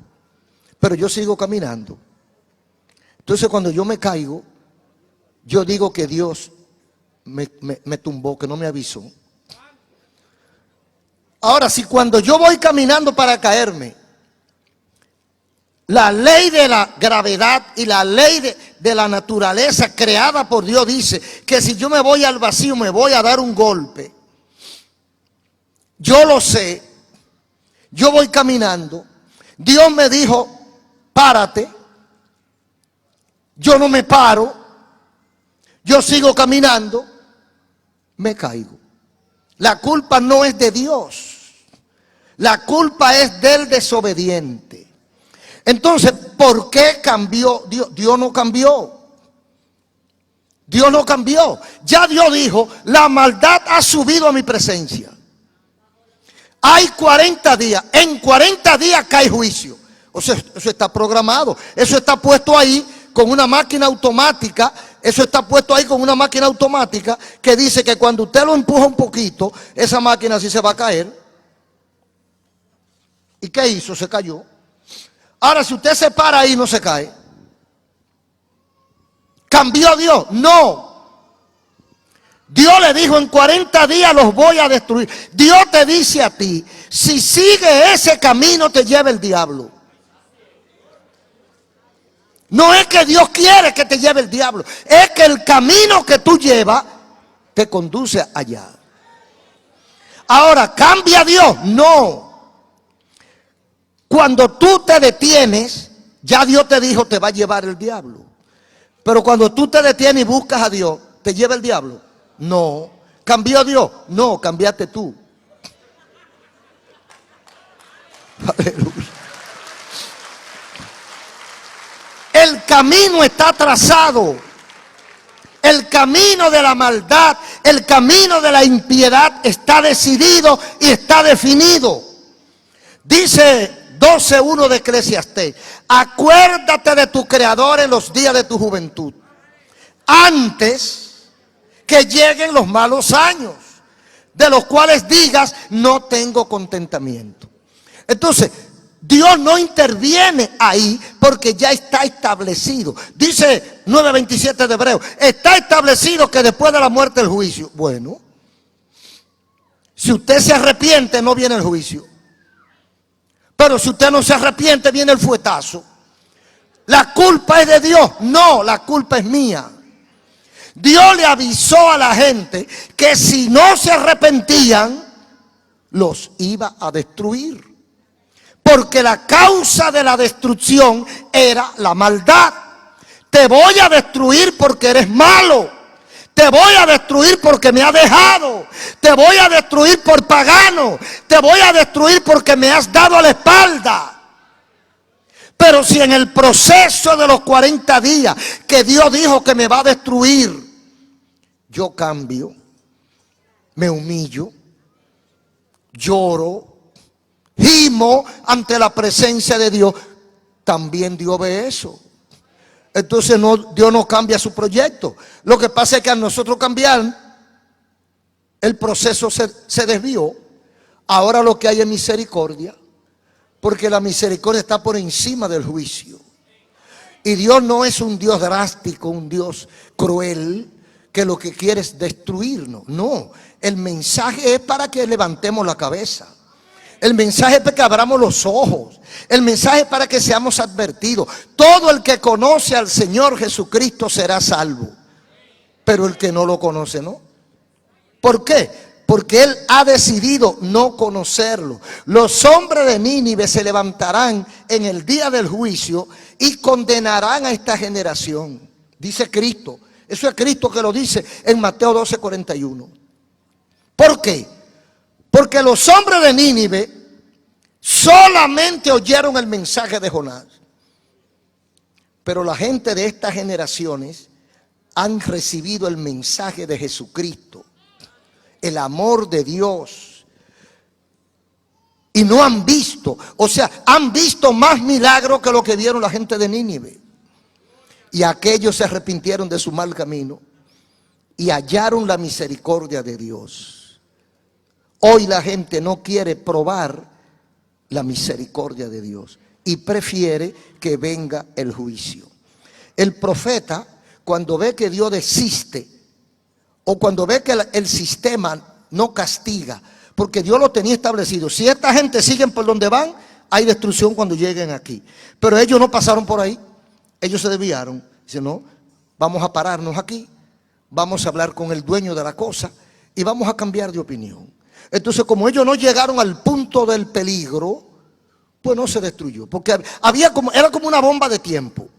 pero yo sigo caminando. Entonces cuando yo me caigo, yo digo que Dios me tumbó, que no me avisó. Ahora, si cuando yo voy caminando para caerme, la ley de la gravedad y la ley de la naturaleza creada por Dios dice que si yo me voy al vacío me voy a dar un golpe. Yo lo sé. Yo voy caminando. Dios me dijo, párate. Yo no me paro. Yo sigo caminando. Me caigo. La culpa no es de Dios. La culpa es del desobediente. Entonces, ¿por qué cambió Dios? Dios no cambió. Dios no cambió. Ya Dios dijo, la maldad ha subido a mi presencia. Hay 40 días. En 40 días cae juicio. O sea, eso está programado. Eso está puesto ahí con una máquina automática. Eso está puesto ahí con una máquina automática que dice que cuando usted lo empuja un poquito, esa máquina sí se va a caer. ¿Y qué hizo? Se cayó. Ahora, si usted se para ahí, no se cae. ¿Cambió Dios? No. Dios le dijo, en 40 días los voy a destruir. Dios te dice a ti, si sigue ese camino te lleva el diablo. No es que Dios quiere que te lleve el diablo, es que el camino que tú llevas te conduce allá. Ahora, ¿cambia Dios? No. Cuando tú te detienes, ya Dios te dijo, te va a llevar el diablo. Pero cuando tú te detienes y buscas a Dios, ¿te lleva el diablo? No. ¿Cambió Dios? No, cambiaste tú. Aleluya. El camino está trazado. El camino de la maldad, el camino de la impiedad está decidido y está definido. Dice 12:1 de Eclesiastés, acuérdate de tu Creador en los días de tu juventud, antes que lleguen los malos años, de los cuales digas, no tengo contentamiento. Entonces, Dios no interviene ahí porque ya está establecido. Dice 9:27 de Hebreos, está establecido que después de la muerte el juicio. Bueno, si usted se arrepiente no viene el juicio. Pero si usted no se arrepiente viene el fuetazo. ¿La culpa es de Dios? No, la culpa es mía. Dios le avisó a la gente que si no se arrepentían los iba a destruir. Porque la causa de la destrucción era la maldad. Te voy a destruir porque eres malo. Te voy a destruir porque me has dejado. Te voy a destruir por pagano. Te voy a destruir porque me has dado la espalda. Pero si en el proceso de los 40 días que Dios dijo que me va a destruir, yo cambio, me humillo, lloro, gimo ante la presencia de Dios, también Dios ve eso. Entonces Dios no cambia su proyecto. Lo que pasa es que a nosotros cambiar, el proceso se desvió. Ahora lo que hay es misericordia, porque la misericordia está por encima del juicio. Y Dios no es un Dios drástico, un Dios cruel, que lo que quiere es destruirnos. No, el mensaje es para que levantemos la cabeza. El mensaje es para que abramos los ojos. El mensaje es para que seamos advertidos. Todo el que conoce al Señor Jesucristo será salvo. Pero el que no lo conoce, no. ¿Por qué? Porque Él ha decidido no conocerlo. Los hombres de Nínive se levantarán en el día del juicio y condenarán a esta generación. Dice Cristo. Eso es Cristo que lo dice en Mateo 12:41. ¿Por qué? Porque los hombres de Nínive solamente oyeron el mensaje de Jonás. Pero la gente de estas generaciones han recibido el mensaje de Jesucristo, el amor de Dios. Y no han visto, o sea, han visto más milagros que lo que vieron la gente de Nínive. Y aquellos se arrepintieron de su mal camino y hallaron la misericordia de Dios. Hoy la gente no quiere probar la misericordia de Dios y prefiere que venga el juicio. El profeta, cuando ve que Dios desiste o cuando ve que el sistema no castiga, porque Dios lo tenía establecido, si esta gente sigue por donde van, hay destrucción cuando lleguen aquí. Pero ellos no pasaron por ahí, ellos se desviaron. Dicen, no, vamos a pararnos aquí, vamos a hablar con el dueño de la cosa y vamos a cambiar de opinión. Entonces, como ellos no llegaron al punto del peligro, pues no se destruyó. Porque era como una bomba de tiempo.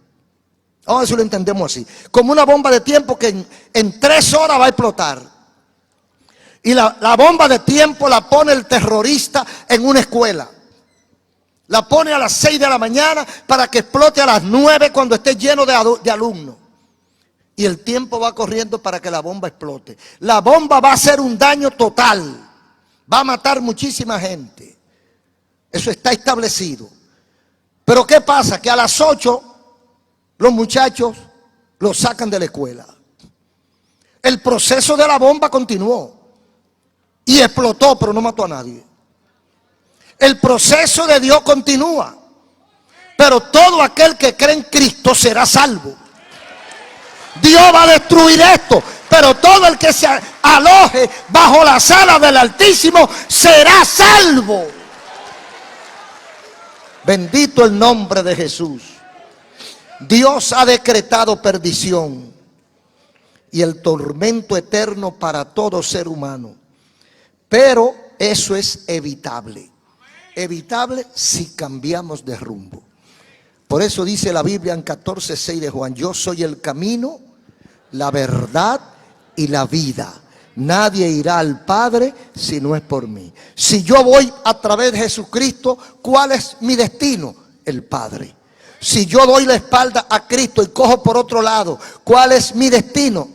Ahora si lo entendemos así. Como una bomba de tiempo que en 3 horas va a explotar. Y la bomba de tiempo la pone el terrorista en una escuela. La pone a las 6 de la mañana para que explote a las 9 cuando esté lleno de alumnos. Y el tiempo va corriendo para que la bomba explote. La bomba va a hacer un daño total. Va a matar muchísima gente. Eso está establecido. Pero ¿qué pasa? Que a las 8 los muchachos los sacan de la escuela. El proceso de la bomba continuó. Y explotó, pero no mató a nadie. El proceso de Dios continúa. Pero todo aquel que cree en Cristo será salvo. Dios va a destruir esto, pero todo el que se aloje bajo la sala del Altísimo será salvo. Bendito el nombre de Jesús. Dios ha decretado perdición y el tormento eterno para todo ser humano. Pero eso es evitable. Evitable si cambiamos de rumbo. Por eso dice la Biblia en 14:6 de Juan: yo soy el camino, la verdad y la vida. Nadie irá al Padre si no es por mí. Si yo voy a través de Jesucristo, ¿cuál es mi destino? El Padre. Si yo doy la espalda a Cristo y cojo por otro lado, ¿cuál es mi destino?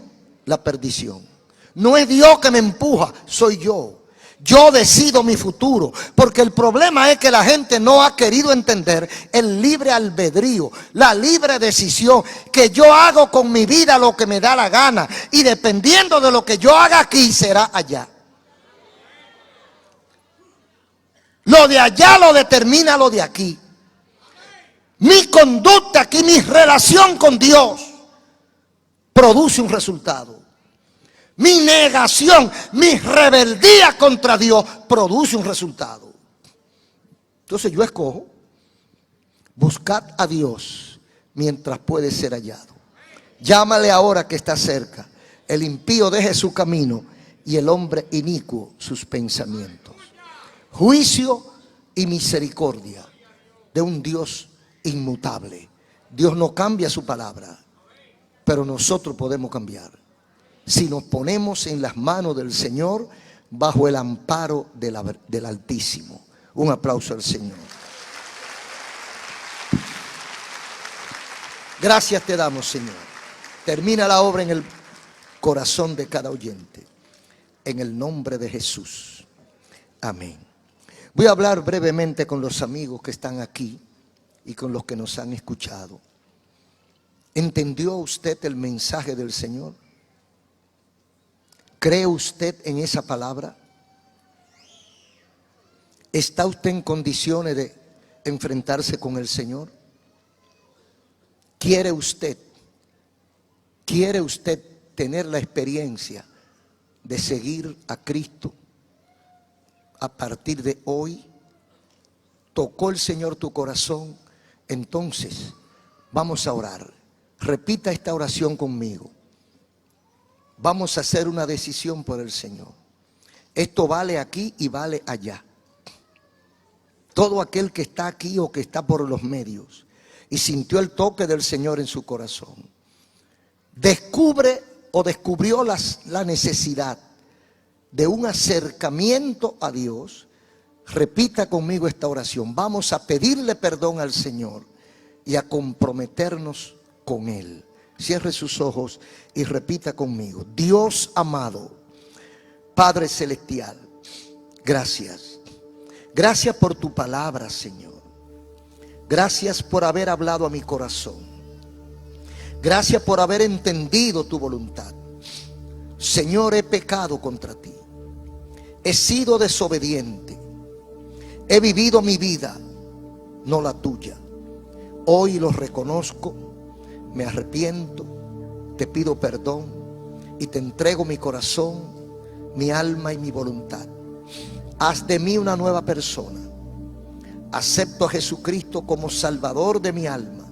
La perdición. No es Dios que me empuja, soy yo. Yo decido mi futuro, porque el problema es que la gente no ha querido entender el libre albedrío, la libre decisión, que yo hago con mi vida lo que me da la gana y dependiendo de lo que yo haga aquí será allá. Lo de allá lo determina lo de aquí. Mi conducta aquí, mi relación con Dios produce un resultado. Mi negación, mi rebeldía contra Dios produce un resultado. Entonces yo escojo: buscad a Dios mientras puede ser hallado. Llámale ahora que está cerca. El impío deje su camino y el hombre inicuo sus pensamientos. Juicio y misericordia de un Dios inmutable. Dios no cambia su palabra. pero nosotros podemos cambiar si nos ponemos en las manos del Señor bajo el amparo del Altísimo. Un aplauso al Señor. Gracias te damos, Señor. Termina la obra en el corazón de cada oyente. En el nombre de Jesús. Amén. Voy a hablar brevemente con los amigos que están aquí y con los que nos han escuchado. ¿Entendió usted el mensaje del Señor? ¿Cree usted en esa palabra? ¿Está usted en condiciones de enfrentarse con el Señor? ¿Quiere usted tener la experiencia de seguir a Cristo a partir de hoy? ¿Tocó el Señor tu corazón? Entonces vamos a orar. Repita esta oración conmigo. Vamos a hacer una decisión por el Señor. Esto vale aquí y vale allá. Todo aquel que está aquí o que está por los medios y sintió el toque del Señor en su corazón, descubrió la necesidad de un acercamiento a Dios. Repita conmigo esta oración. Vamos a pedirle perdón al Señor y a comprometernos con Él. Cierre sus ojos y repita conmigo. Dios amado, Padre celestial, gracias. Gracias por tu palabra, Señor. Gracias por haber hablado a mi corazón. Gracias por haber entendido tu voluntad. Señor, he pecado contra ti. He sido desobediente. He vivido mi vida, no la tuya. Hoy lo reconozco, me arrepiento, te pido perdón y te entrego mi corazón, mi alma y mi voluntad. Haz de mí una nueva persona. Acepto a Jesucristo como Salvador de mi alma.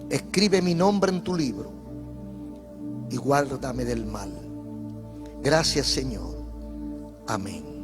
Escribe mi nombre en tu libro y guárdame del mal. Gracias, Señor. Amén.